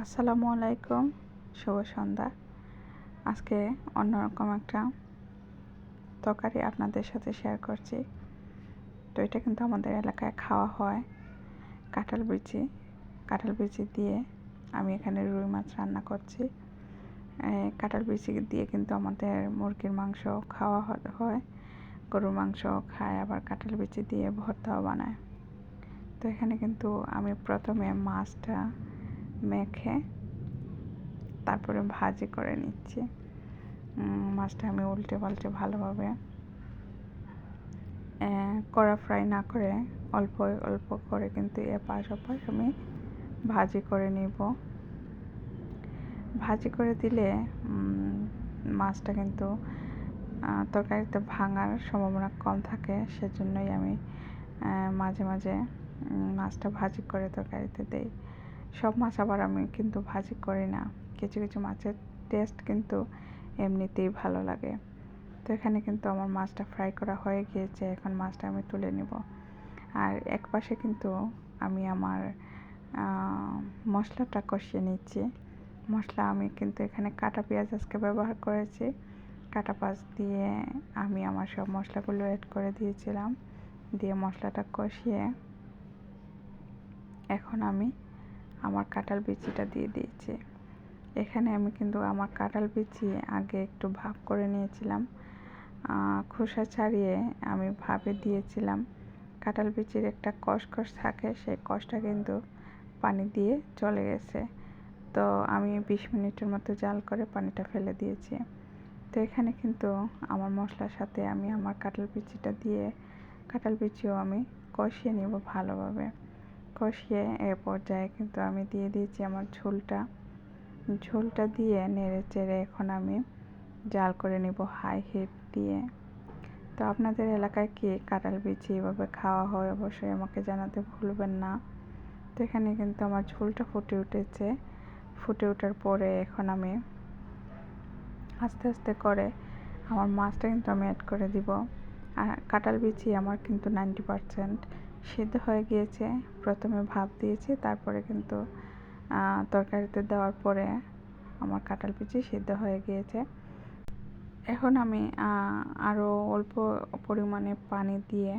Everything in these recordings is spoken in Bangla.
আসসালামু আলাইকুম, শুভ সন্ধ্যা। আজকে অন্যরকম একটা তরকারি আপনাদের সাথে শেয়ার করছি। তো এটা কিন্তু আমাদের এলাকায় খাওয়া হয়। কাঁঠাল বিচি দিয়ে আমি এখানে রুই মাছ রান্না করছি। কাঁঠাল বিচি দিয়ে কিন্তু আমাদের মুরগির মাংস খাওয়া হয়, গরুর মাংস খায়, আবার কাঁঠাল বিচি দিয়ে ভর্তাও বানায়। তো এখানে কিন্তু আমি প্রথমে মাছটা মেখে তারপরে ভাজি করে নিচ্ছি। মাছটা আমি উল্টে পাল্টে ভালোভাবে কড়া ফ্রাই না করে অল্প অল্প করে কিন্তু এপাশ ওপাশ আমি ভাজি করে নিব। ভাজি করে দিলে মাছটা কিন্তু তরকারিতে ভাঙার সম্ভাবনা কম থাকে, সেজন্যই আমি মাঝে মাঝে মাছটা ভাজি করে তরকারিতে দেই। সব মাছ আবার আমি কিন্তু ভাজি করি না, কিছু কিছু মাছের টেস্ট কিন্তু এমনিতেই ভালো লাগে। তো এখানে কিন্তু আমার মাছটা ফ্রাই করা হয়ে গিয়েছে, এখন মাছটা আমি তুলে নিব। আর এক পাশে কিন্তু আমি আমার মশলাটা কষিয়ে নিচ্ছি। মশলা আমি কিন্তু এখানে কাটা পেঁয়াজ আজকে ব্যবহার করেছি। কাটা পেঁয়াজ দিয়ে আমি আমার সব মশলাগুলো অ্যাড করে দিয়েছিলাম, দিয়ে মশলাটা কষিয়ে এখন আমি আমার কাঁঠাল বিচিটা দিয়ে দিয়েছি। এখানে আমি কিন্তু আমার কাঁঠাল বিচি আগে একটু ভাপ করে নিয়েছিলাম, খোসা ছাড়িয়ে আমি ভাপে দিয়েছিলাম। কাঁঠাল বিচির একটা কষকষ থাকে, সেই কষটা কিন্তু পানি দিয়ে চলে গেছে। তো আমি 20 মিনিটের মতো জাল করে পানিটা ফেলে দিয়েছি। তো এখানে কিন্তু আমার মশলার সাথে আমি আমার কাঁঠাল বিচিটা দিয়ে কাঁঠাল বিচিও আমি কষিয়ে নেব ভালোভাবে। কষিয়ে এ পর্যায়ে কিন্তু আমি দিয়ে দিয়েছি আমার ঝোলটা দিয়ে নেড়ে চেড়ে এখন আমি জাল করে নেব হাই হিট দিয়ে। তো আপনাদের এলাকায় কি কাঁঠাল বিচি এভাবে খাওয়া হয় অবশ্যই আমাকে জানাতে ভুলবেন না। তো এখানে কিন্তু আমার ঝোলটা ফুটে উঠেছে। ফুটে ওঠার পরে এখন আমি আস্তে আস্তে করে আমার মাছটা কিন্তু আমি অ্যাড করে দিব। আর কাঁঠাল বিচি আমার কিন্তু 90% সিদ্ধ হয়ে গিয়েছে। প্রথমে ভাপ দিয়েছি, তারপরে কিন্তু তরকারিতে দেওয়ার পরে আমার কাঁঠাল বিচি সিদ্ধ হয়ে গিয়েছে। এখন আমি আরও অল্প পরিমাণে পানি দিয়ে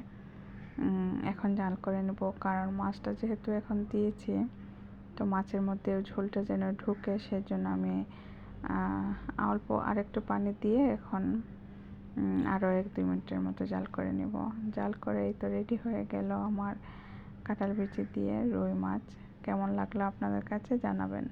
এখন জাল করে নেব, কারণ মাছটা যেহেতু এখন দিয়েছি, তো মাছের মধ্যে ঝোলটা যেন ঢুকে, সেজন্য আমি অল্প আরেকটু পানি দিয়ে এখন আরও 1-2 মিনিটের মতো জাল করে নেব। জাল করে এই তো রেডি হয়ে গেল আমার কাঁঠাল বিচি দিয়ে রুই মাছ। কেমন লাগলো আপনাদের কাছে জানাবেন।